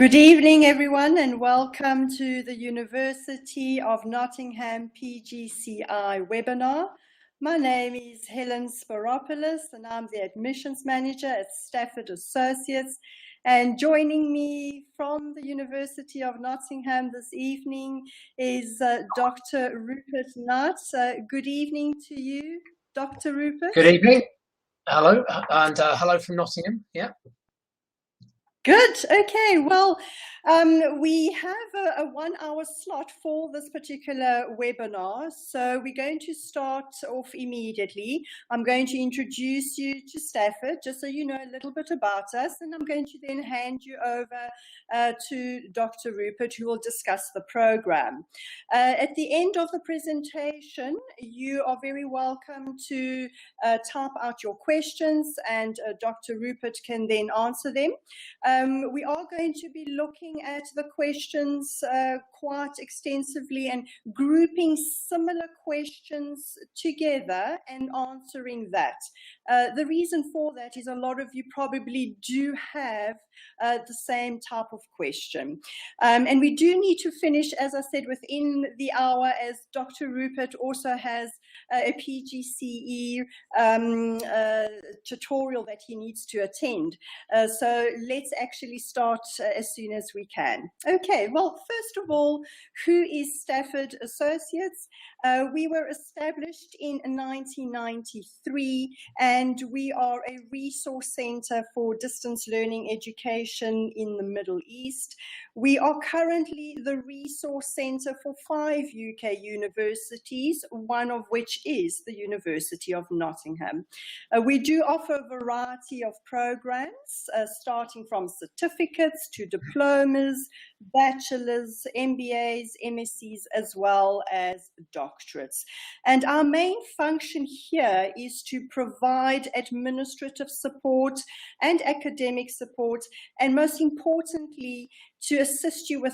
Good evening, everyone, and welcome to the University of Nottingham PGCEi webinar. My name is Helen Sparopoulos, and I'm the Admissions Manager at Stafford Associates. And joining me from the University of Nottingham this evening is Dr. Rupert Knight. Good evening to you, Dr. Rupert. Good evening. Hello, and hello from Nottingham. Yeah. Good. Okay. Well, we have a 1 hour slot for this particular webinar. So we're going to start off immediately. I'm going to introduce you to Stafford, just so you know a little bit about us. And I'm going to then hand you over to Dr. Rupert, who will discuss the program. At the end of the presentation, you are very welcome to type out your questions, and Dr. Rupert can then answer them. We are going to be looking at the questions quite extensively and grouping similar questions together and answering that. The reason for that is a lot of you probably do have the same type of question. And we do need to finish, as I said, within the hour, as Dr. Rupert also has a PGCE tutorial that he needs to attend. So let's actually start as soon as we can. Okay, well, first of all, who is Stafford Associates? We were established in 1993, and we are a resource center for distance learning education in the Middle East. We are currently the resource center for 5 UK universities, one of which is the University of Nottingham. We do offer a variety of programs, starting from certificates to diplomas, bachelors, MBAs, MScs, as well as doctorates. And our main function here is to provide administrative support and academic support, and most importantly, to assist you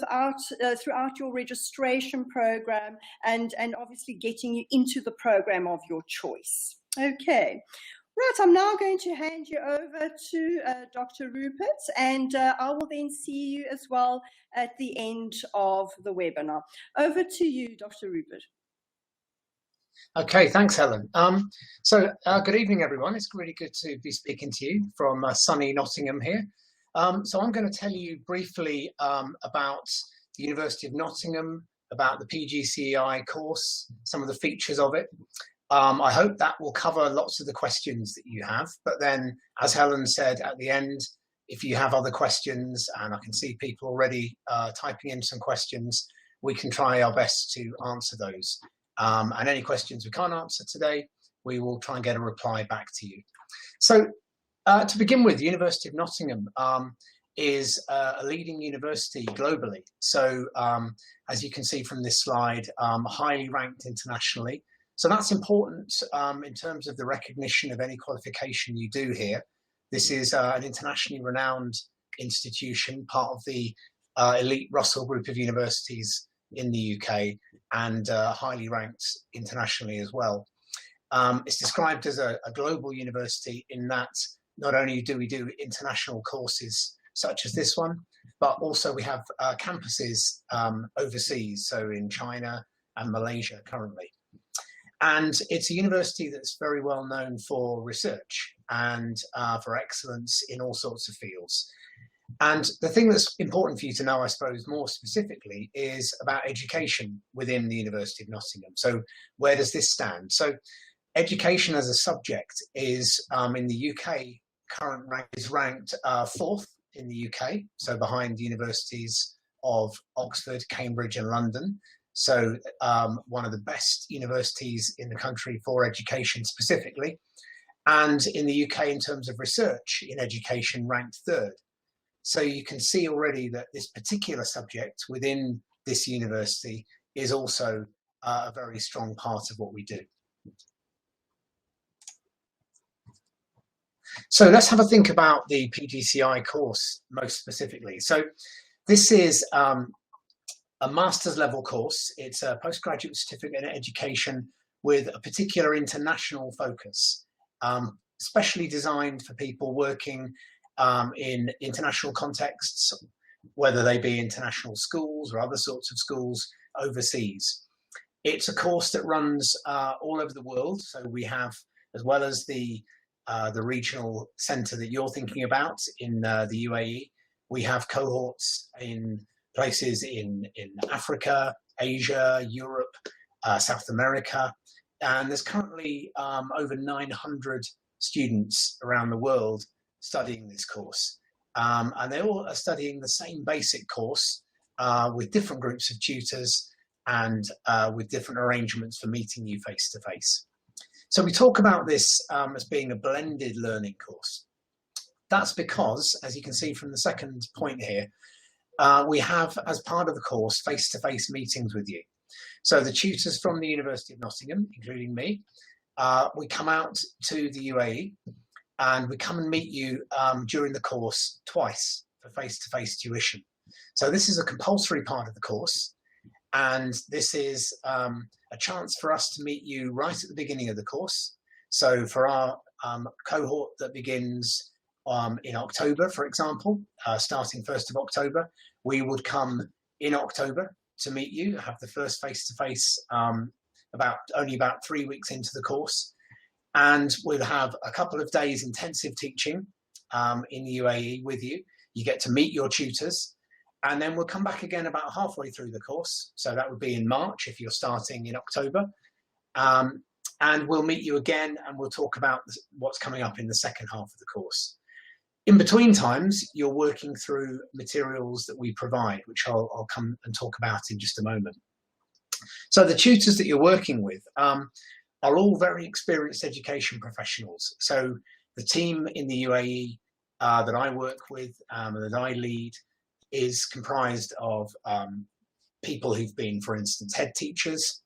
throughout your registration program and obviously getting you into the program of your choice. Okay. Right, I'm now going to hand you over to Dr. Rupert, and I will then see you as well at the end of the webinar. Over to you, Dr. Rupert. Okay, thanks, Helen. Good evening, everyone. It's really good to be speaking to you from sunny Nottingham here. So I'm going to tell you briefly about the University of Nottingham, about the PGCEi course, some of the features of it. I hope that will cover lots of the questions that you have, but then, as Helen said at the end, if you have other questions, and I can see people already typing in some questions, we can try our best to answer those. And any questions we can't answer today, we will try and get a reply back to you. So to begin with, the University of Nottingham is a leading university globally. So as you can see from this slide, highly ranked internationally. So that's important in terms of the recognition of any qualification you do here. This is an internationally renowned institution, part of the elite Russell Group of universities in the UK, and highly ranked internationally as well. It's described as a global university in that not only do we do international courses such as this one, but also we have campuses overseas, so in China and Malaysia currently. And it's a university that's very well known for research and for excellence in all sorts of fields. And the thing that's important for you to know, I suppose, more specifically, is about education within the University of Nottingham. So where does this stand? So education as a subject is, in the UK, current rank is ranked 4th in the UK, so behind the universities of Oxford, Cambridge and London. So one of the best universities in the country for education specifically. And in the UK, in terms of research in education, ranked 3rd. So you can see already that this particular subject within this university is also a very strong part of what we do. So let's have a think about the PGCEi course most specifically. So this is a master's level course. It's a postgraduate certificate in education with a particular international focus, specially designed for people working in international contexts whether they be international schools or other sorts of schools overseas. It's a course that runs all over the world. So we have, as well as the regional centre that you're thinking about in the UAE, we have cohorts in places in Africa, Asia, Europe, South America, and there's currently over 900 students around the world studying this course. And they all are studying the same basic course with different groups of tutors and with different arrangements for meeting you face to face. So we talk about this as being a blended learning course. That's because, as you can see from the second point here, we have, as part of the course, face-to-face meetings with you. So the tutors from the University of Nottingham, including me, we come out to the UAE and we come and meet you during the course twice for face-to-face tuition. So this is a compulsory part of the course, and this is a chance for us to meet you right at the beginning of the course. So for our cohort that begins in October, for example, starting 1st of October, we would come in October to meet you, have the first face-to-face only about 3 weeks into the course. And we'll have a couple of days intensive teaching in the UAE with you. You get to meet your tutors. And then we'll come back again about halfway through the course. So that would be in March if you're starting in October. And we'll meet you again and we'll talk about what's coming up in the second half of the course. In between times, you're working through materials that we provide, which I'll come and talk about in just a moment. So the tutors that you're working with are all very experienced education professionals. So the team in the UAE that I work with and that I lead is comprised of people who've been, for instance, head teachers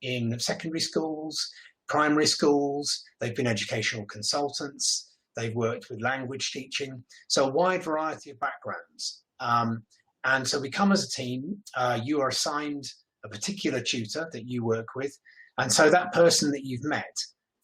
in secondary schools, primary schools, they've been educational consultants, they've worked with language teaching, so a wide variety of backgrounds. And so we come as a team, you are assigned a particular tutor that you work with, and so that person that you've met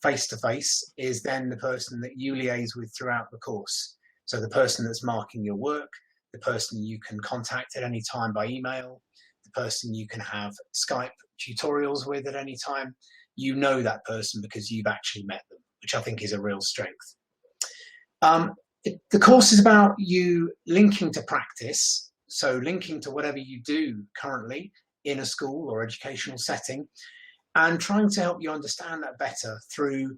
face-to-face is then the person that you liaise with throughout the course. So the person that's marking your work, the person you can contact at any time by email, the person you can have Skype tutorials with at any time. You know that person because you've actually met them, which I think is a real strength. The course is about you linking to practice, so linking to whatever you do currently in a school or educational setting, and trying to help you understand that better through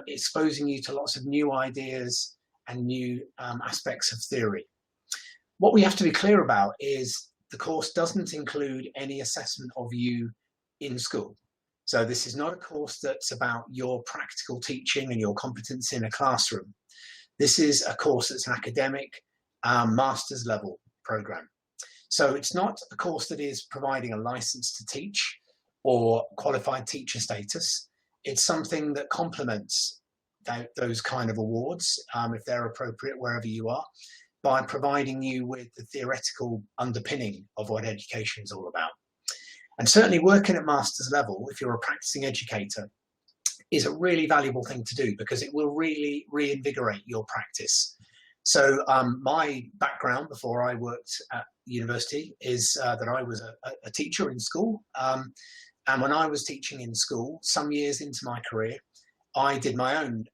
exposing you to lots of new ideas and new aspects of theory. What we have to be clear about is the course doesn't include any assessment of you in school. So this is not a course that's about your practical teaching and your competence in a classroom. This is a course that's an academic master's level program. So it's not a course that is providing a license to teach or qualified teacher status. It's something that complements those kind of awards, if they're appropriate wherever you are, by providing you with the theoretical underpinning of what education is all about. And certainly working at master's level, if you're a practicing educator, is a really valuable thing to do because it will really reinvigorate your practice. So my background before I worked at university is that I was a teacher in school. And when I was teaching in school, some years into my career, I did my own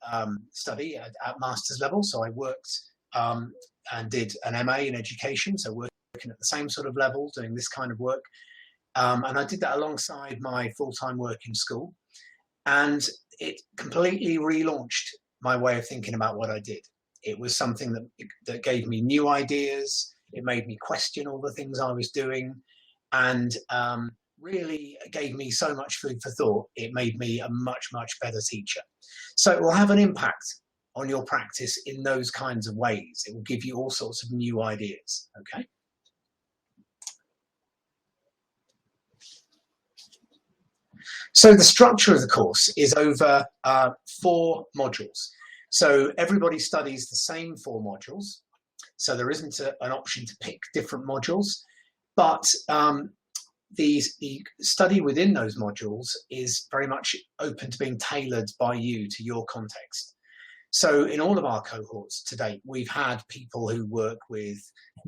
study at master's level. So I worked and did an MA in education, so working at the same sort of level, doing this kind of work. And I did that alongside my full-time work in school. And it completely relaunched my way of thinking about what I did. It was something that gave me new ideas. It made me question all the things I was doing, and really gave me so much food for thought. It made me a much, much better teacher. So it will have an impact on your practice in those kinds of ways. It will give you all sorts of new ideas, okay? So the structure of the course is over 4 modules. So everybody studies the same 4 modules. So there isn't an option to pick different modules, but the study within those modules is very much open to being tailored by you to your context. So in all of our cohorts to date, we've had people who work with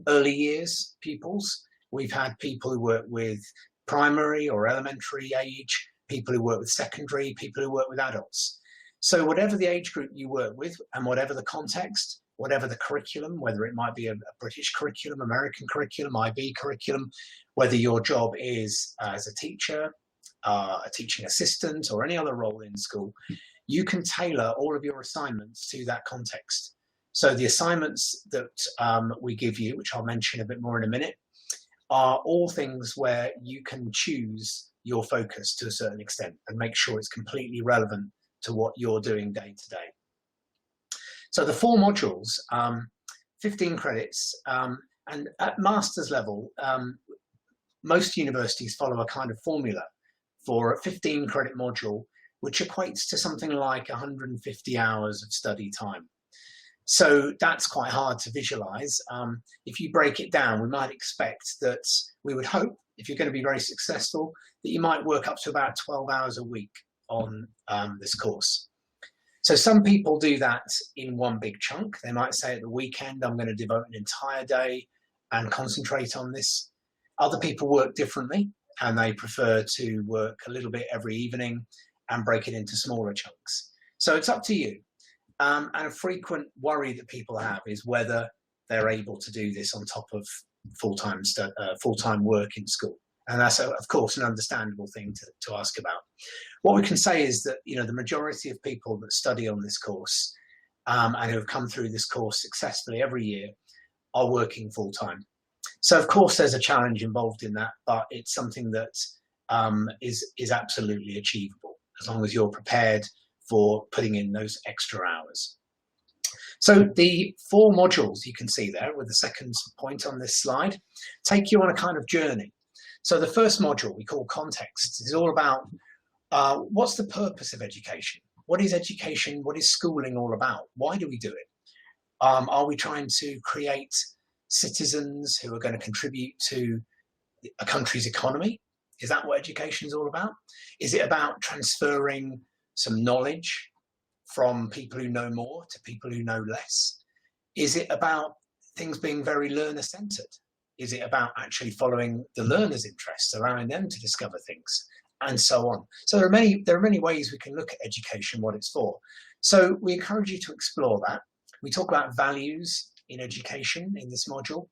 early years pupils, we've had people who work with primary or elementary age, people who work with secondary, people who work with adults. So whatever the age group you work with and whatever the context, whatever the curriculum, whether it might be a British curriculum, American curriculum, IB curriculum, whether your job is as a teacher, a teaching assistant, or any other role in school, you can tailor all of your assignments to that context. So the assignments that we give you, which I'll mention a bit more in a minute, are all things where you can choose your focus to a certain extent and make sure it's completely relevant to what you're doing day to day. So the 4 modules, 15 credits, and at master's level, most universities follow a kind of formula for a 15 credit module, which equates to something like 150 hours of study time. So that's quite hard to visualize. If you break it down, we might expect that we would hope, if you're going to be very successful, that you might work up to about 12 hours a week on this course. So some people do that in one big chunk. They might say at the weekend, I'm going to devote an entire day and concentrate on this. Other people work differently, and they prefer to work a little bit every evening and break it into smaller chunks. So it's up to you. And a frequent worry that people have is whether they're able to do this on top of full-time work in school. And that's, of course, an understandable thing to ask about. What we can say is that, you know, the majority of people that study on this course and who have come through this course successfully every year are working full-time. So, of course, there's a challenge involved in that, but it's something that is absolutely achievable as long as you're prepared for putting in those extra hours. So the 4 modules you can see there with the second point on this slide take you on a kind of journey. So the first module we call context is all about what's the purpose of education? What is education? What is schooling all about? Why do we do it? Are we trying to create citizens who are going to contribute to a country's economy? Is that what education is all about? Is it about transferring some knowledge from people who know more to people who know less? Is it about things being very learner-centered? Is it about actually following the learner's interests, allowing them to discover things, and so on? So there are many ways we can look at education, what it's for. So we encourage you to explore that. We talk about values in education in this module,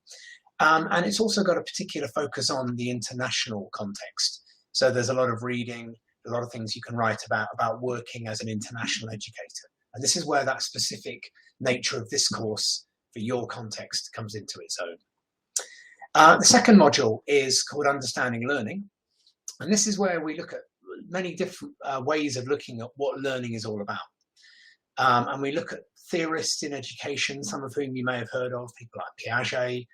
and it's also got a particular focus on the international context. So there's a lot of reading, a lot of things you can write about working as an international educator. And this is where that specific nature of this course for your context comes into its own. The second module is called Understanding Learning. And this is where we look at many different ways of looking at what learning is all about. And we look at theorists in education, some of whom you may have heard of, people like Piaget,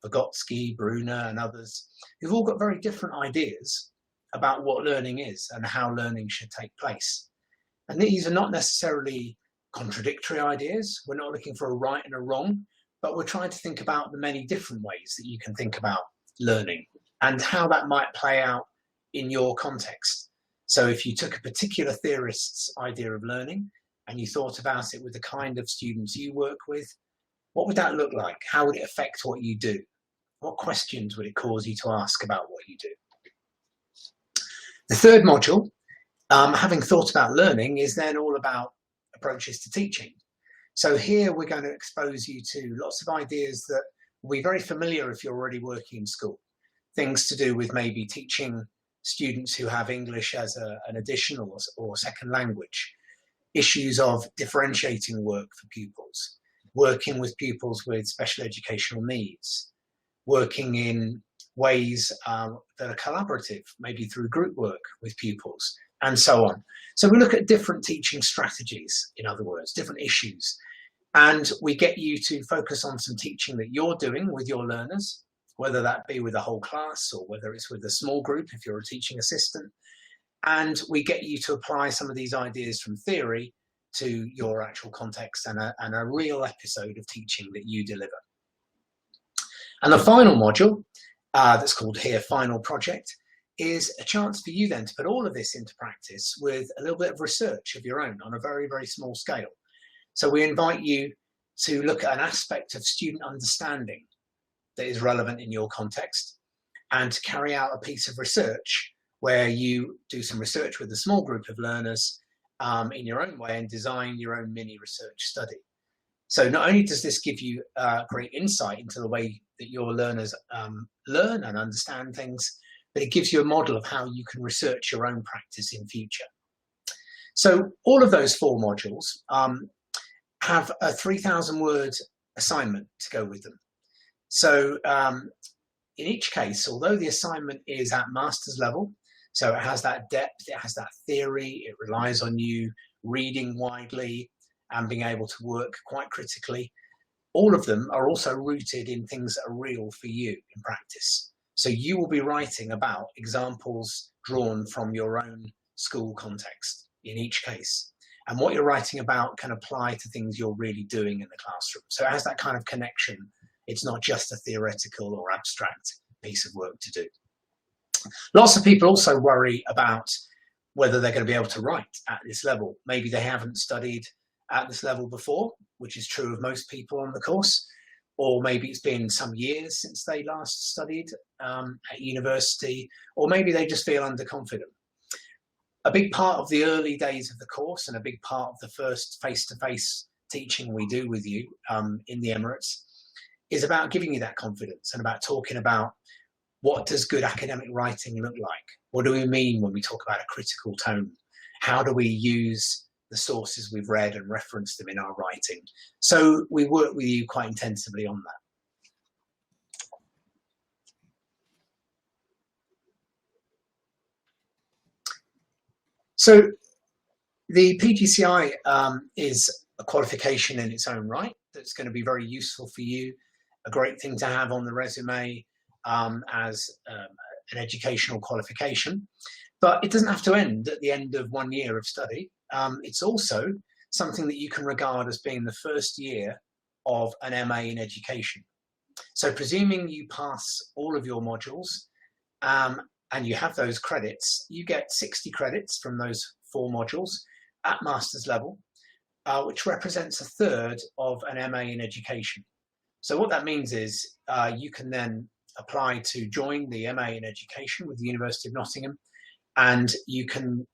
Vygotsky, Brunner, and others, who've all got very different ideas about what learning is and how learning should take place. And these are not necessarily contradictory ideas. We're not looking for a right and a wrong, but we're trying to think about the many different ways that you can think about learning and how that might play out in your context. So if you took a particular theorist's idea of learning and you thought about it with the kind of students you work with, what would that look like? How would it affect what you do? What questions would it cause you to ask about what you do? The third module, having thought about learning, is then all about approaches to teaching. So here we're going to expose you to lots of ideas that will be very familiar if you're already working in school. Things to do with maybe teaching students who have English as an additional or second language. Issues of differentiating work for pupils, working with pupils with special educational needs, working in ways that are collaborative, maybe through group work with pupils, and so on. So we look at different teaching strategies, in other words, different issues, and we get you to focus on some teaching that you're doing with your learners, whether that be with a whole class or whether it's with a small group if you're a teaching assistant, and we get you to apply some of these ideas from theory to your actual context and a real episode of teaching that you deliver. And the final module, that's called here Final Project, is a chance for you then to put all of this into practice with a little bit of research of your own on a very, very small scale. So we invite you to look at an aspect of student understanding that is relevant in your context, and to carry out a piece of research where you do some research with a small group of learners in your own way and design your own mini research study. So not only does this give you great insight into the way that your learners learn and understand things, but it gives you a model of how you can research your own practice in future. So all of those 4 modules have a 3,000 word assignment to go with them. So in each case, although the assignment is at master's level, so it has that depth, it has that theory, it relies on you reading widely and being able to work quite critically, all of them are also rooted in things that are real for you in practice. So you will be writing about examples drawn from your own school context in each case. And what you're writing about can apply to things you're really doing in the classroom. So it has that kind of connection. It's not just a theoretical or abstract piece of work to do. Lots of people also worry about whether they're going to be able to write at this level. Maybe they haven't studied at this level before, which is true of most people on the course, or maybe it's been some years since they last studied at university, or maybe they just feel underconfident. A big part of the early days of the course and a big part of the first face-to-face teaching we do with you in the Emirates is about giving you that confidence and about talking about what does good academic writing look like? What do we mean when we talk about a critical tone? How do we use the sources we've read and reference them in our writing? So we work with you quite intensively on that. So the PGCEi is a qualification in its own right that's going to be very useful for you, a great thing to have on the resume as an educational qualification. But it doesn't have to end at the end of 1 year of study. It's also something that you can regard as being the first year of an MA in education. So presuming you pass all of your modules and you have those credits, you get 60 credits from those 4 modules at master's level, which represents a third of an MA in education. So what that means is you can then apply to join the MA in education with the University of Nottingham, and you can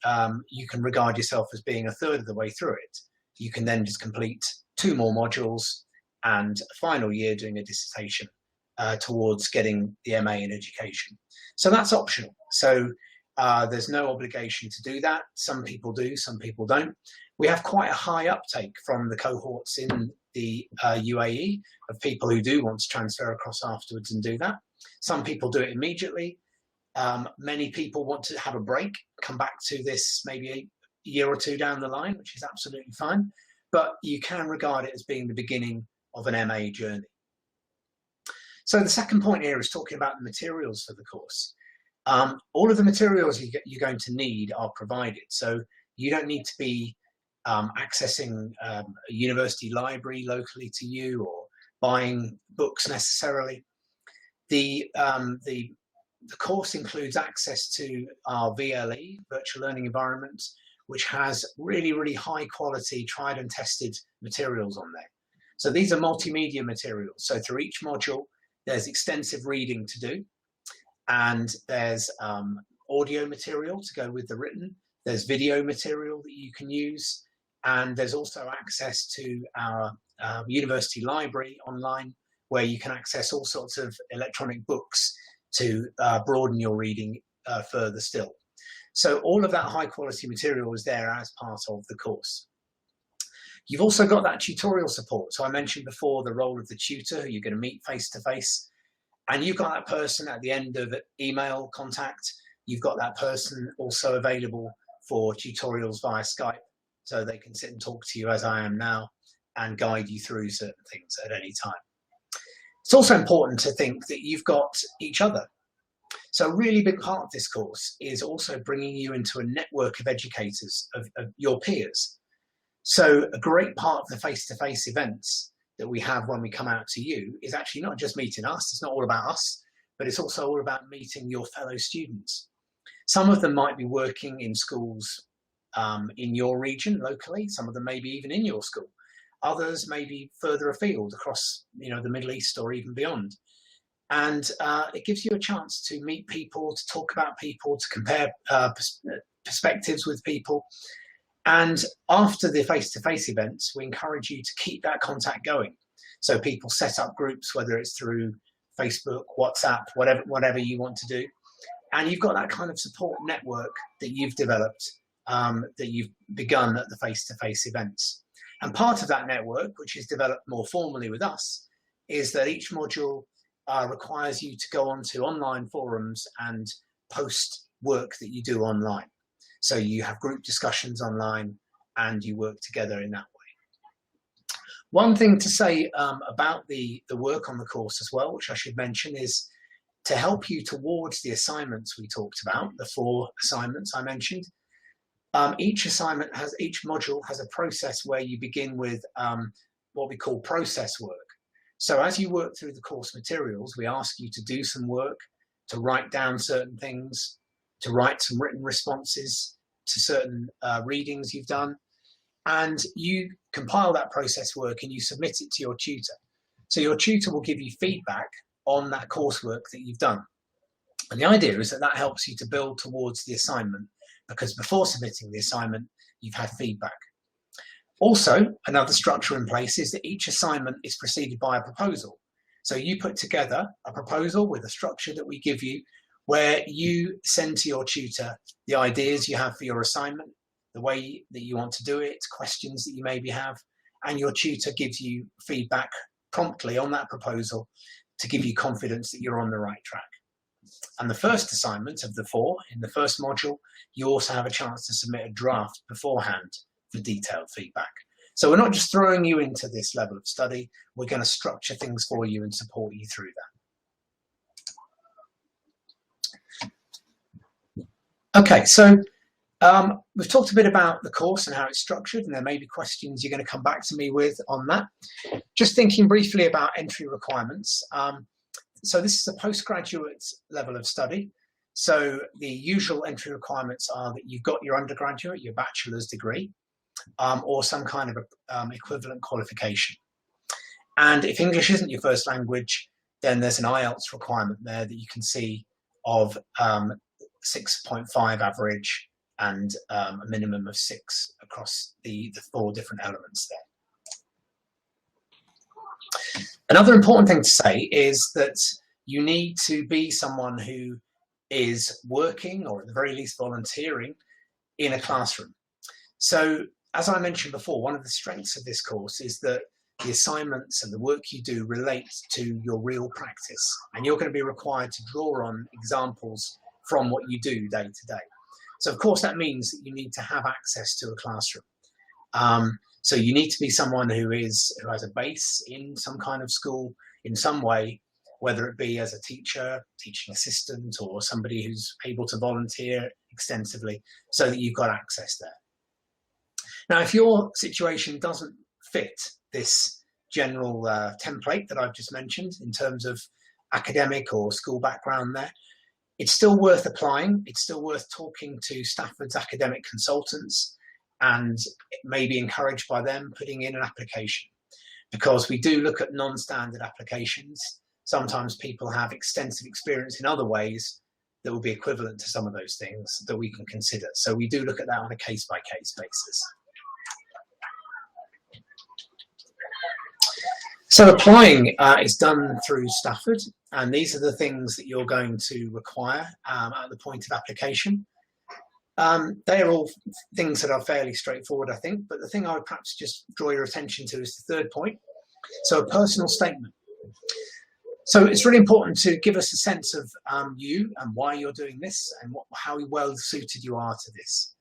regard yourself as being a third of the way through it. You can then just complete 2 more modules and a final year doing a dissertation towards getting the MA in education. So that's optional. So there's no obligation to do that. Some people do, some people don't. We have quite a high uptake from the cohorts in the UAE of people who do want to transfer across afterwards and do that. Some people do it immediately. Many people want to have a break, come back to this maybe a year or 2 down the line, which is absolutely fine. But you can regard it as being the beginning of an MA journey. So the second point here is talking about the materials for the course. All of the materials you're going to need are provided. So you don't need to be accessing a university library locally to you or buying books necessarily. The course includes access to our VLE, virtual learning environment, which has really, really high quality, tried and tested materials on there. So these are multimedia materials. So through each module, there's extensive reading to do, and there's audio material to go with the written. There's video material that you can use, and there's also access to our university library online, where you can access all sorts of electronic books to broaden your reading further still. So all of that high quality material is there as part of the course. You've also got that tutorial support. So I mentioned before the role of the tutor who you're going to meet face to face, and you've got that person at the end of email contact. You've got that person also available for tutorials via Skype, so they can sit and talk to you as I am now and guide you through certain things at any time. It's also important to think that you've got each other. So a really big part of this course is also bringing you into a network of educators, of your peers. So a great part of the face-to-face events that we have when we come out to you is actually not just meeting us, it's not all about us, but it's also all about meeting your fellow students. Some of them might be working in schools in your region locally, some of them maybe even in your school. others maybe further afield across, the Middle East or even beyond. And it gives you a chance to meet people, to talk about people, to compare perspectives with people. And after the face-to-face events, we encourage you to keep that contact going. So people set up groups, whether it's through Facebook, WhatsApp, whatever you want to do. And you've got that kind of support network that you've developed, that you've begun at the face-to-face events. And part of that network, which is developed more formally with us, is that each module requires you to go onto online forums and post work that you do online. So you have group discussions online and you work together in that way. One thing to say about the work on the course as well, which I should mention, is to help you towards the assignments we talked about, the 4 assignments I mentioned. Each module has a process where you begin with what we call process work. So as you work through the course materials, we ask you to do some work, to write down certain things, to write some written responses to certain readings you've done, and you compile that process work and you submit it to your tutor. So your tutor will give you feedback on that coursework that you've done. And the idea is that helps you to build towards the assignment, because before submitting the assignment, you've had feedback. Also, another structure in place is that each assignment is preceded by a proposal. So you put together a proposal with a structure that we give you, where you send to your tutor the ideas you have for your assignment, the way that you want to do it, questions that you maybe have, and your tutor gives you feedback promptly on that proposal to give you confidence that you're on the right track. And the first assignment of the 4, in the first module, you also have a chance to submit a draft beforehand for detailed feedback. So we're not just throwing you into this level of study, we're going to structure things for you and support you through that. Okay, so we've talked a bit about the course and how it's structured, and there may be questions you're going to come back to me with on that. Just thinking briefly about entry requirements. So this is a postgraduate level of study. So the usual entry requirements are that you've got your undergraduate, your bachelor's degree, or some kind of equivalent qualification. And if English isn't your first language, then there's an IELTS requirement there that you can see of 6.5 average and a minimum of 6 across the 4 different elements there. Another important thing to say is that you need to be someone who is working, or at the very least volunteering, in a classroom. So as I mentioned before, one of the strengths of this course is that the assignments and the work you do relate to your real practice, and you're going to be required to draw on examples from what you do day to day. So of course that means that you need to have access to a classroom. So you need to be someone who has a base in some kind of school in some way, whether it be as a teacher, teaching assistant, or somebody who's able to volunteer extensively, so that you've got access there. Now, if your situation doesn't fit this general template that I've just mentioned in terms of academic or school background there, it's still worth applying. It's still worth talking to Stafford's academic consultants and maybe encouraged by them putting in an application, because we do look at non-standard applications. Sometimes people have extensive experience in other ways that will be equivalent to some of those things that we can consider. So we do look at that on a case-by-case basis. So applying is done through Stafford, and these are the things that you're going to require at the point of application. They are all things that are fairly straightforward, I think, but the thing I would perhaps just draw your attention to is the third point. So a personal statement. So it's really important to give us a sense of you and why you're doing this and how well suited you are to this.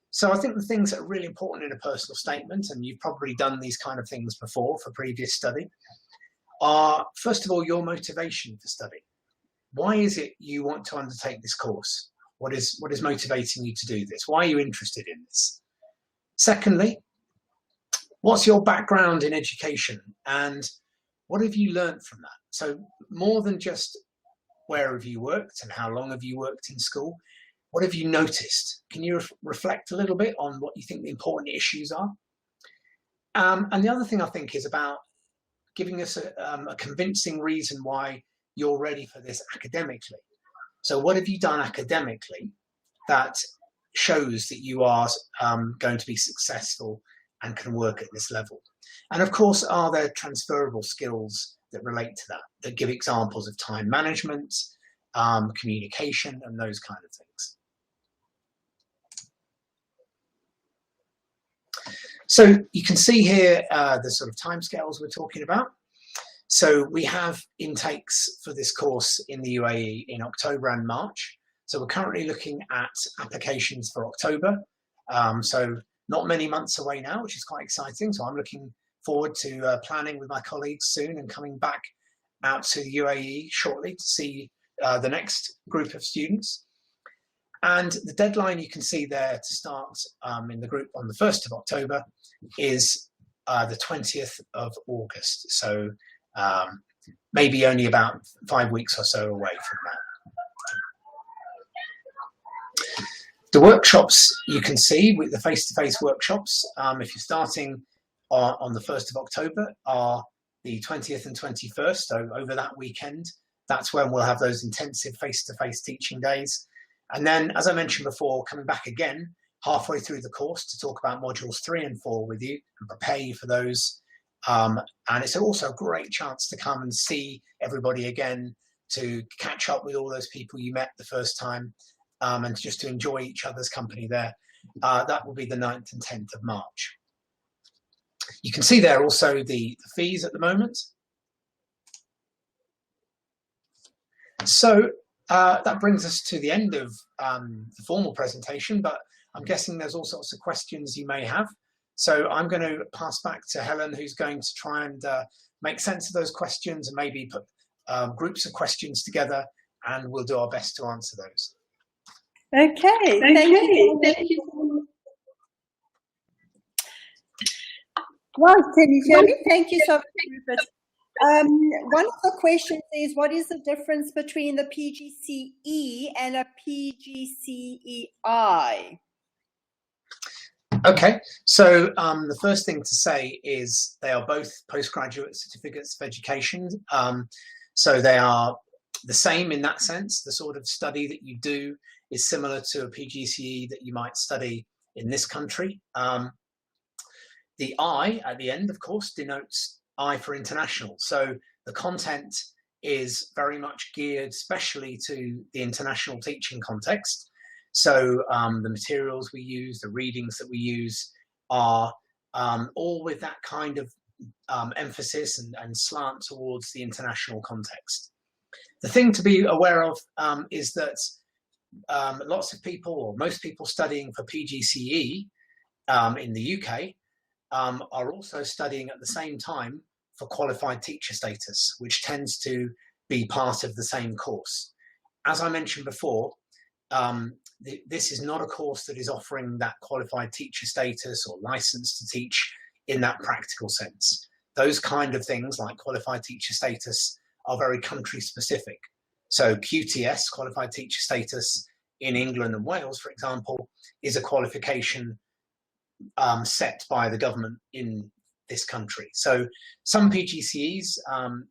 So I think the things that are really important in a personal statement, and you've probably done these kind of things before for previous study, are first of all your motivation for study. Why is it you want to undertake this course? What is motivating you to do this? Why are you interested in this? Secondly, what's your background in education and what have you learned from that? So more than just where have you worked and how long have you worked in school, what have you noticed? Can you reflect a little bit on what you think the important issues are? And the other thing I think is about giving us a convincing reason why you're ready for this academically. So what have you done academically that shows that you are going to be successful and can work at this level? And of course, are there transferable skills that relate to that, that give examples of time management, communication, and those kind of things? So you can see here the sort of timescales we're talking about. So we have intakes for this course in the UAE in October and March. So we're currently looking at applications for October. So not many months away now, which is quite exciting. So I'm looking forward to planning with my colleagues soon and coming back out to the UAE shortly to see the next group of students. And the deadline you can see there to start in the group on the 1st of October is the 20th of August. So maybe only about 5 weeks or so away from that. The workshops you can see with the face-to-face workshops, if you're starting on the 1st of October, are the 20th and 21st. So over that weekend, that's when we'll have those intensive face-to-face teaching days. And then, as I mentioned before, coming back again halfway through the course to talk about modules 3 and 4 with you and prepare you for those. And it's also a great chance to come and see everybody again, to catch up with all those people you met the first time, and just to enjoy each other's company there. That will be the 9th and 10th of March. You can see there also the fees at the moment. So that brings us to the end of the formal presentation, but I'm guessing there's all sorts of questions you may have. So I'm going to pass back to Helen, who's going to try and make sense of those questions and maybe put groups of questions together, and we'll do our best to answer those. Okay, thank you. Right, can you hear me? Thank you so much, Rupert. One of the questions is, what is the difference between the PGCE and a PGCEi? Okay, so the first thing to say is they are both postgraduate certificates of education. So they are the same in that sense. The sort of study that you do is similar to a PGCE that you might study in this country. The I at the end, of course, denotes I for international. So the content is very much geared especially to the international teaching context. So the materials we use, the readings that we use are all with that kind of emphasis and slant towards the international context. The thing to be aware of is that lots of people, or most people studying for PGCE in the UK, are also studying at the same time for qualified teacher status, which tends to be part of the same course. As I mentioned before, this is not a course that is offering that qualified teacher status or license to teach in that practical sense. Those kind of things like qualified teacher status are very country specific. So QTS, qualified teacher status in England and Wales, for example, is a qualification set by the government in this country. So some PGCEs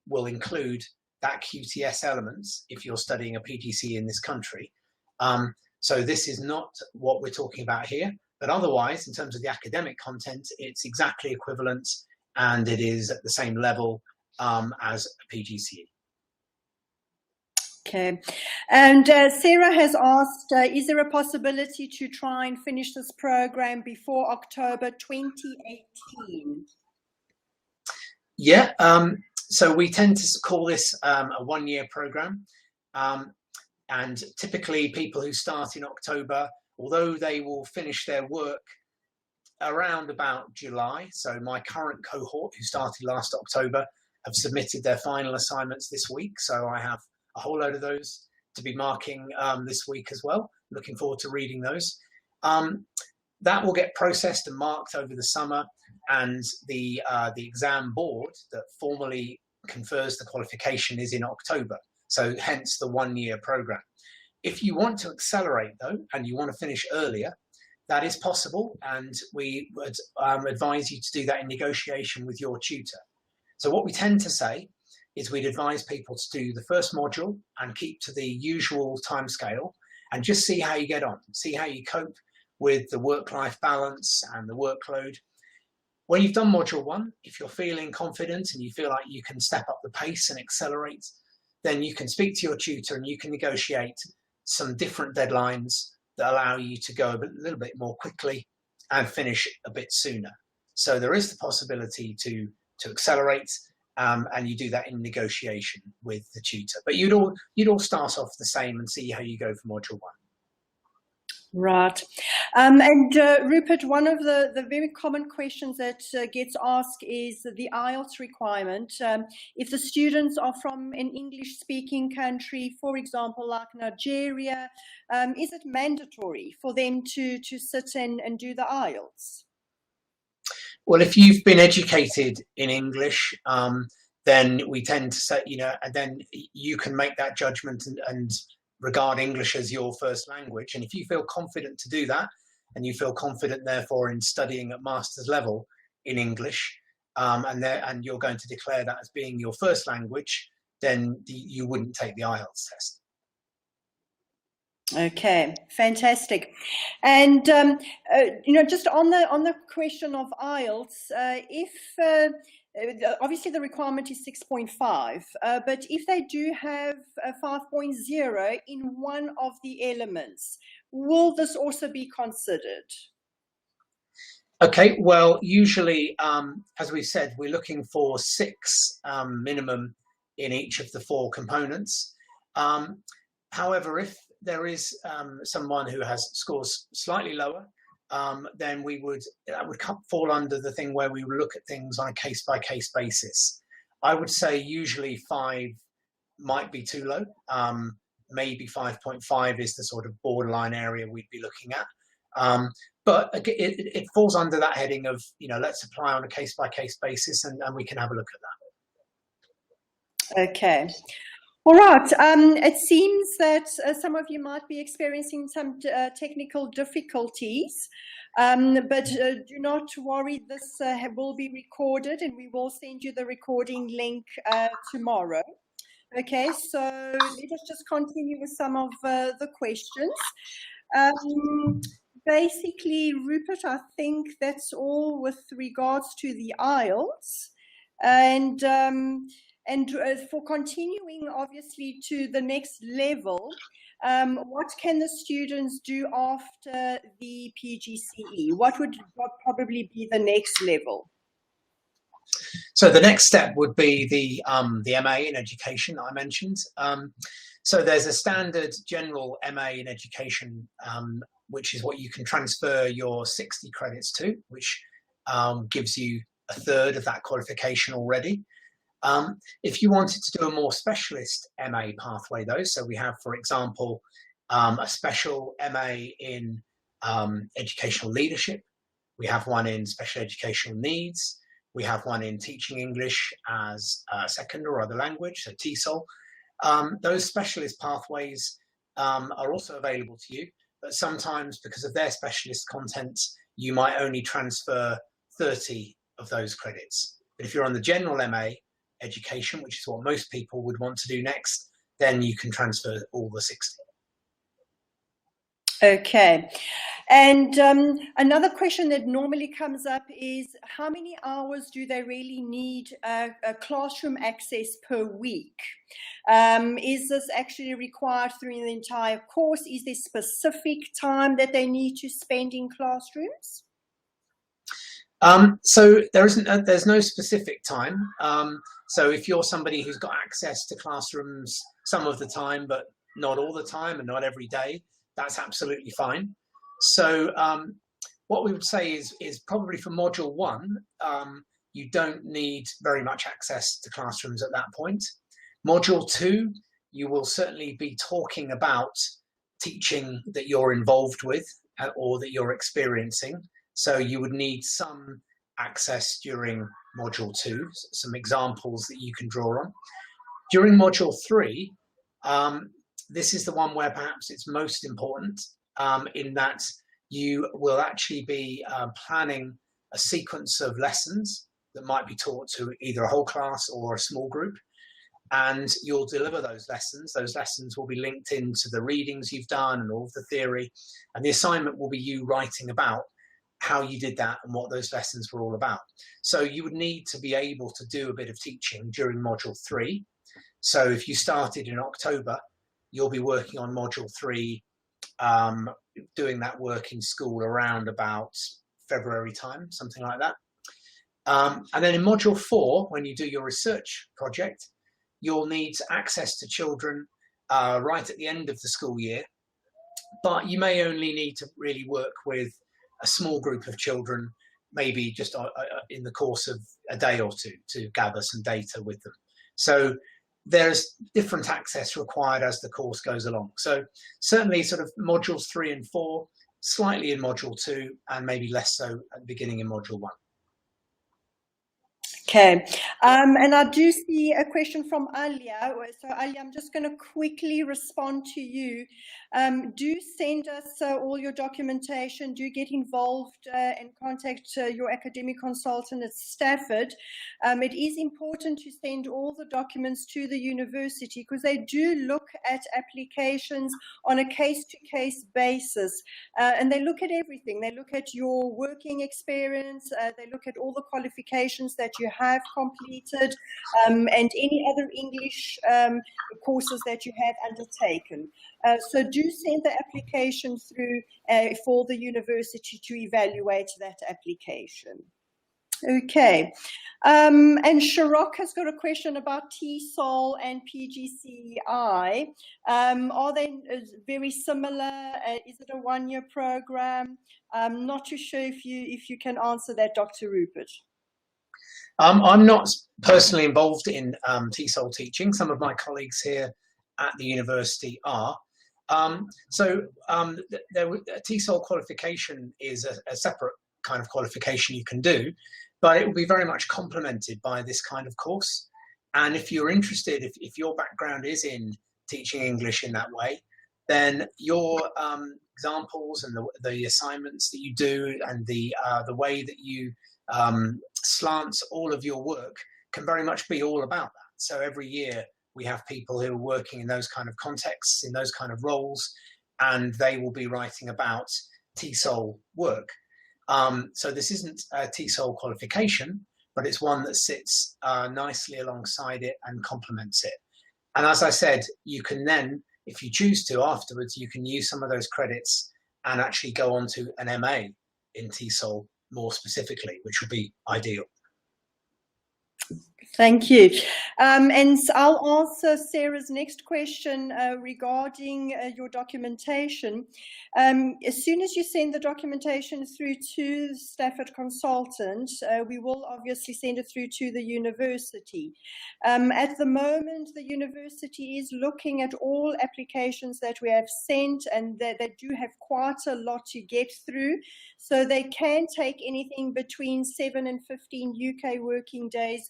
will include that QTS elements if you're studying a PGCE in this country. So this is not what we're talking about here, but otherwise, in terms of the academic content, it's exactly equivalent and it is at the same level as a PGCE. Okay, and Sarah has asked, is there a possibility to try and finish this program before October 2018? Yeah, so we tend to call this a one-year program, and typically people who start in October, although they will finish their work around about July, so my current cohort who started last October have submitted their final assignments this week, so I have a whole load of those to be marking this week as well. Looking forward to reading those. That will get processed and marked over the summer, and the exam board that formally confers the qualification is in October. So hence the one-year program. If you want to accelerate though, and you want to finish earlier, that is possible, and we would advise you to do that in negotiation with your tutor. So what we tend to say is we'd advise people to do the first module and keep to the usual timescale and just see how you get on, see how you cope with the work-life balance and the workload. When you've done module 1, if you're feeling confident and you feel like you can step up the pace and accelerate, then you can speak to your tutor and you can negotiate some different deadlines that allow you to go a little bit more quickly and finish a bit sooner. So there is the possibility to accelerate, and you do that in negotiation with the tutor. But you'd all start off the same and see how you go for module 1. Right. Rupert, one of the very common questions that gets asked is the IELTS requirement. If the students are from an English-speaking country, for example, like Nigeria, is it mandatory for them to sit and do the IELTS? Well, if you've been educated in English, then we tend to say, and then you can make that judgment and regard English as your first language. And if you feel confident to do that, and you feel confident, therefore, in studying at master's level in English, and you're going to declare that as being your first language, then you wouldn't take the IELTS test. Okay, fantastic. And just on the question of IELTS, obviously the requirement is 6.5, but if they do have a 5.0 in one of the elements, will this also be considered? Okay, well, usually, as we said, we're looking for 6 minimum in each of the 4 components. However, if there is someone who has scores slightly lower, then that would fall under the thing where we look at things on a case-by-case basis. I would say usually 5 might be too low. Maybe 5.5 is the sort of borderline area we'd be looking at. But it falls under that heading of, let's apply on a case-by-case basis, and we can have a look at that. Okay. All right. It seems that some of you might be experiencing some technical difficulties, but do not worry. This will be recorded, and we will send you the recording link tomorrow. Okay, so let us just continue with some of the questions. Basically, Rupert, I think that's all with regards to the IELTS. And for continuing, obviously, to the next level, what can the students do after the PGCE? What would probably be the next level? So the next step would be the MA in education that I mentioned. So there's a standard general MA in education, which is what you can transfer your 60 credits to, which gives you a third of that qualification already. If you wanted to do a more specialist MA pathway, though, so we have, for example, a special MA in educational leadership, we have one in special educational needs, we have one in teaching English as a second or other language, so TESOL. Those specialist pathways are also available to you, but sometimes because of their specialist content, you might only transfer 30 of those credits. But if you're on the general MA education, which is what most people would want to do next, then you can transfer all the 60. Okay. And another question that normally comes up is how many hours do they really need a classroom access per week? Is this actually required through the entire course? Is there specific time that they need to spend in classrooms? So there's no specific time. So if you're somebody who's got access to classrooms some of the time, but not all the time and not every day, that's absolutely fine. So what we would say is probably for module 1, you don't need very much access to classrooms at that point. Module 2, you will certainly be talking about teaching that you're involved with or that you're experiencing. So you would need some access during module 2, some examples that you can draw on. During module 3, this is the one where perhaps it's most important in that you will actually be planning a sequence of lessons that might be taught to either a whole class or a small group. And you'll deliver those lessons. Those lessons will be linked into the readings you've done and all of the theory. And the assignment will be you writing about how you did that and what those lessons were all about. So you would need to be able to do a bit of teaching during module 3. So if you started in October, you'll be working on module 3, doing that work in school around about February time, something like that. And then in module 4, when you do your research project, you'll need access to children right at the end of the school year, but you may only need to really work with a small group of children, maybe just in the course of a day or two, to gather some data with them. So there's different access required as the course goes along. So certainly sort of modules 3 and 4, slightly in module 2, and maybe less so at the beginning in module 1. Okay, and I do see a question from Alia. So Alia, I'm just going to quickly respond to you. Do send us all your documentation. Do get involved and contact your academic consultant at Stafford. It is important to send all the documents to the university because they do look at applications on a case-to-case basis, and they look at everything. They look at your working experience. They look at all the qualifications that you have completed, and any other English courses that you have undertaken. So do send the application through for the university to evaluate that application. Okay, and Shirok has got a question about TESOL and PGCEi. Are they very similar? Is it a one-year program? I'm not too sure if you can answer that, Dr. Rupert. I'm not personally involved in TESOL teaching. Some of my colleagues here at the university are. So a TESOL qualification is a separate kind of qualification you can do, but it will be very much complemented by this kind of course. And if you're interested, if your background is in teaching English in that way, then your examples and the assignments that you do and the way that you slant all of your work can very much be all about that. So every year we have people who are working in those kind of contexts, in those kind of roles, and they will be writing about TESOL work. So this isn't a TESOL qualification, but it's one that sits nicely alongside it and complements it. And as I said, you can then, if you choose to afterwards, you can use some of those credits and actually go on to an MA in TESOL more specifically, which would be ideal. Thank you. And I'll answer Sarah's next question regarding your documentation. As soon as you send the documentation through to the Stafford consultant, we will obviously send it through to the university. At the moment, the university is looking at all applications that we have sent, and they do have quite a lot to get through. So they can take anything between 7 and 15 UK working days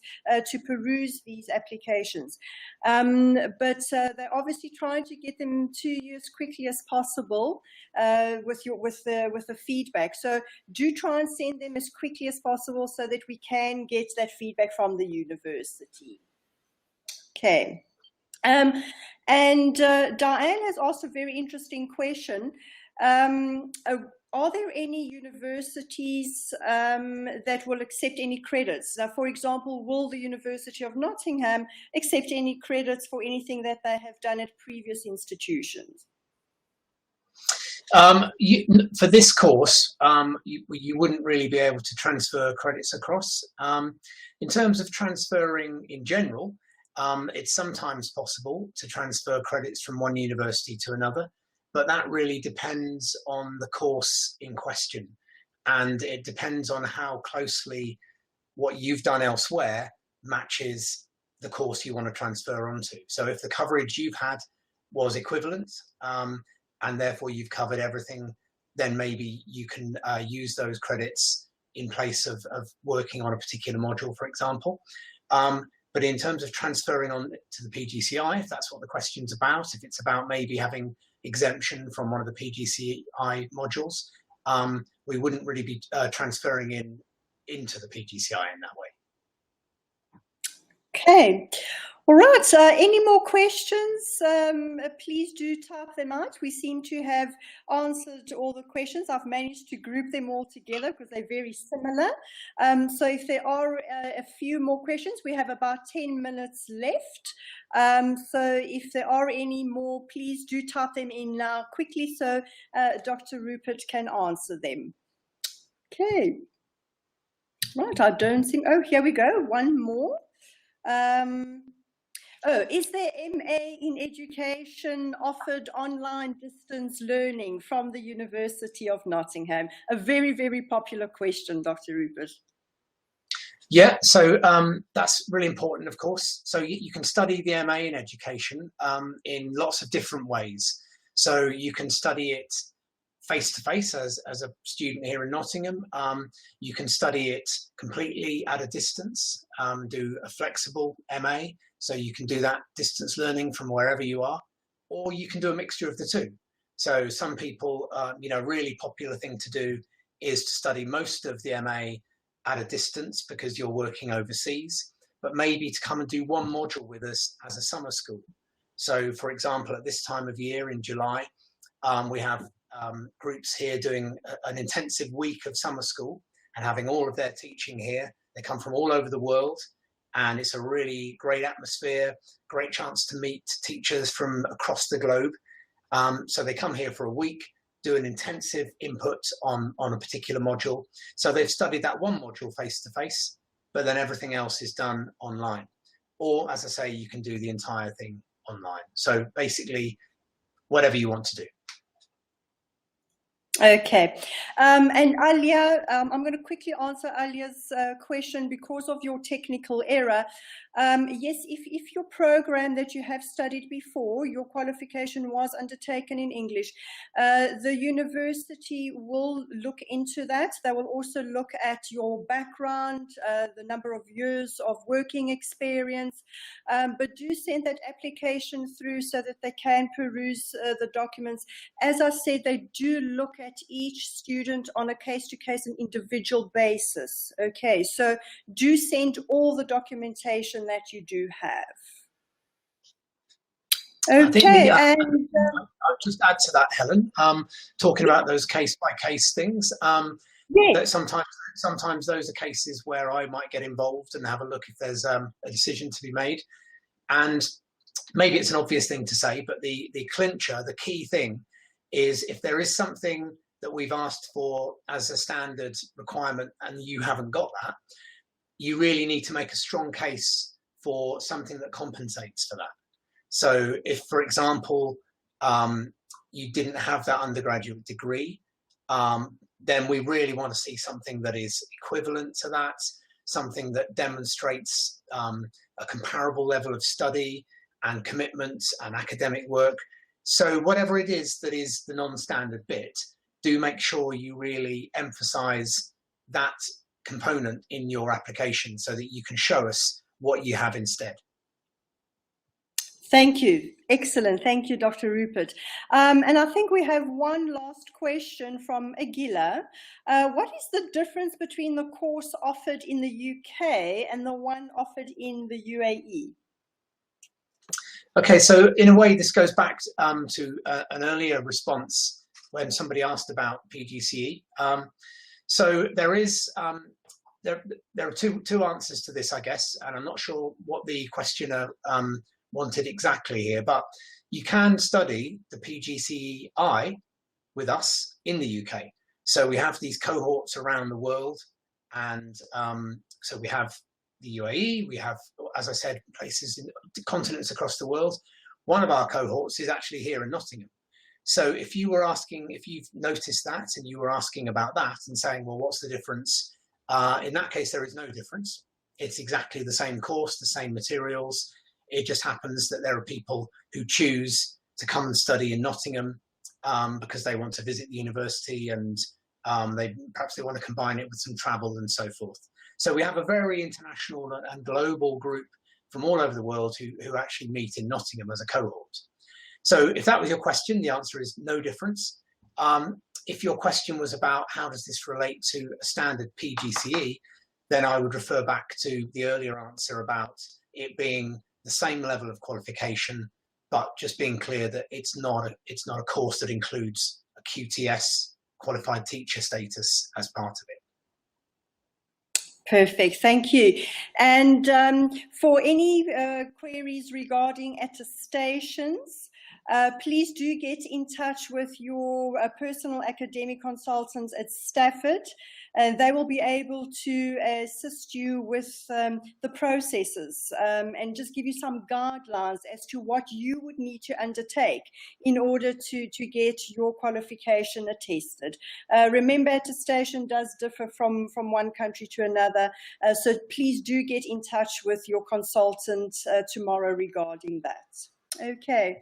to peruse these applications. But they're obviously trying to get them to you as quickly as possible with the feedback. So do try and send them as quickly as possible so that we can get that feedback from the university. Okay. And Diane has asked a very interesting question. Are there any universities that will accept any credits? Now, for example, will the University of Nottingham accept any credits for anything that they have done at previous institutions? For this course, you wouldn't really be able to transfer credits across. In terms of transferring in general, it's sometimes possible to transfer credits from one university to another, but that really depends on the course in question, and it depends on how closely what you've done elsewhere matches the course you want to transfer onto. So if the coverage you've had was equivalent, and therefore you've covered everything, then maybe you can use those credits in place of working on a particular module, for example. But in terms of transferring on to the PGCEi, if that's what the question's about, if it's about maybe having exemption from one of the PGCEi modules, we wouldn't really be transferring into the PGCEi in that way. Okay. All right. Any more questions? Please do type them out. We seem to have answered all the questions. I've managed to group them all together because they're very similar. So if there are a few more questions, we have about 10 minutes left. So if there are any more, please do type them in now quickly so Dr. Rupert can answer them. Okay. Right. I don't think. Oh, here we go. One more. Is there MA in education offered online distance learning from the University of Nottingham? A very, very popular question, Dr. Rupert. Yeah, so that's really important, of course. So you can study the MA in education in lots of different ways. So you can study it face-to-face as a student here in Nottingham. You can study it completely at a distance, do a flexible MA. So you can do that distance learning from wherever you are, or you can do a mixture of the two. So some people, really popular thing to do is to study most of the MA at a distance because you're working overseas, but maybe to come and do one module with us as a summer school. So for example, at this time of year in July, we have groups here doing an intensive week of summer school and having all of their teaching here. They come from all over the world. And it's a really great atmosphere, great chance to meet teachers from across the globe. So they come here for a week, do an intensive input on a particular module. So they've studied that one module face-to-face, but then everything else is done online. Or, as I say, you can do the entire thing online. So basically, whatever you want to do. Okay, and Alia, I'm going to quickly answer Alia's question because of your technical error. Yes, if your program that you have studied before, your qualification was undertaken in English, the university will look into that. They will also look at your background, the number of years of working experience, but do send that application through so that they can peruse the documents. As I said, they do look at each student on a case-to-case and individual basis. Okay, so do send all the documentation that you do have. Okay, and I'll just add to that, Helen. Talking about those case-by-case things. That sometimes those are cases where I might get involved and have a look if there's a decision to be made. And maybe it's an obvious thing to say, but the clincher, the key thing, is if there is something that we've asked for as a standard requirement and you haven't got that, you really need to make a strong case for something that compensates for that. So if, for example, you didn't have that undergraduate degree, then we really want to see something that is equivalent to that, something that demonstrates a comparable level of study and commitment and academic work. So whatever it is that is the non-standard bit, do make sure you really emphasize that component in your application so that you can show us what you have instead. Thank you. Excellent. Thank you, Dr. Rupert. And I think we have one last question from Aguila. What is the difference between the course offered in the UK and the one offered in the UAE? Okay, so in a way, this goes back to an earlier response when somebody asked about PGCE. So there is there are two answers to this, I guess, and I'm not sure what the questioner wanted exactly here, but you can study the PGCEi with us in the UK. So we have these cohorts around the world, and so we have the UAE, we have, as I said, places in continents across the world. One of our cohorts is actually here in Nottingham. So if you were asking, if you've noticed that and you were asking about that and saying, well, what's the difference? In that case, there is no difference. It's exactly the same course, the same materials. It just happens that there are people who choose to come and study in Nottingham because they want to visit the university and perhaps they want to combine it with some travel and so forth. So we have a very international and global group from all over the world who actually meet in Nottingham as a cohort. So if that was your question, the answer is no difference. if your question was about how does this relate to a standard PGCE, then I would refer back to the earlier answer about it being the same level of qualification, but just being clear that it's not a course that includes a QTS, qualified teacher status, as part of it. Perfect, thank you. And for any queries regarding attestations, please do get in touch with your personal academic consultants at Stafford, and they will be able to assist you with the processes and just give you some guidelines as to what you would need to undertake in order to get your qualification attested. Remember, attestation does differ from one country to another, so please do get in touch with your consultant tomorrow regarding that. Okay.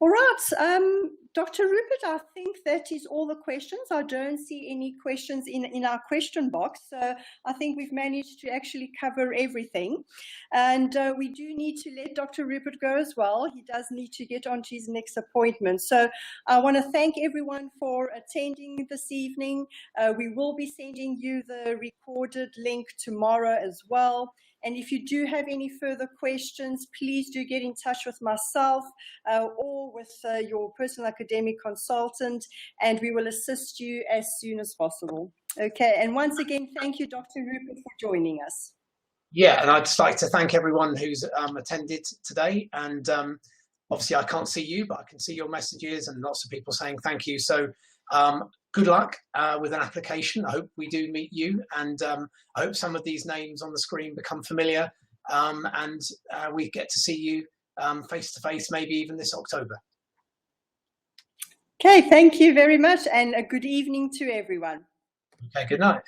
All right, Dr. Rupert, I think that is all the questions. I don't see any questions in our question box, so I think we've managed to actually cover everything. And we do need to let Dr. Rupert go as well. He does need to get on to his next appointment. So I want to thank everyone for attending this evening. We will be sending you the recorded link tomorrow as well. And if you do have any further questions, please do get in touch with myself or with your personal academic consultant, and we will assist you as soon as possible. Okay, and once again, thank you, Dr. Rupert, for joining us. Yeah, and I'd just like to thank everyone who's attended today. And obviously I can't see you, but I can see your messages and lots of people saying thank you. So good luck with an application. I hope we do meet you, and I hope some of these names on the screen become familiar, and we get to see you face to face, maybe even this October. Okay, thank you very much, and a good evening to everyone. Okay, good night.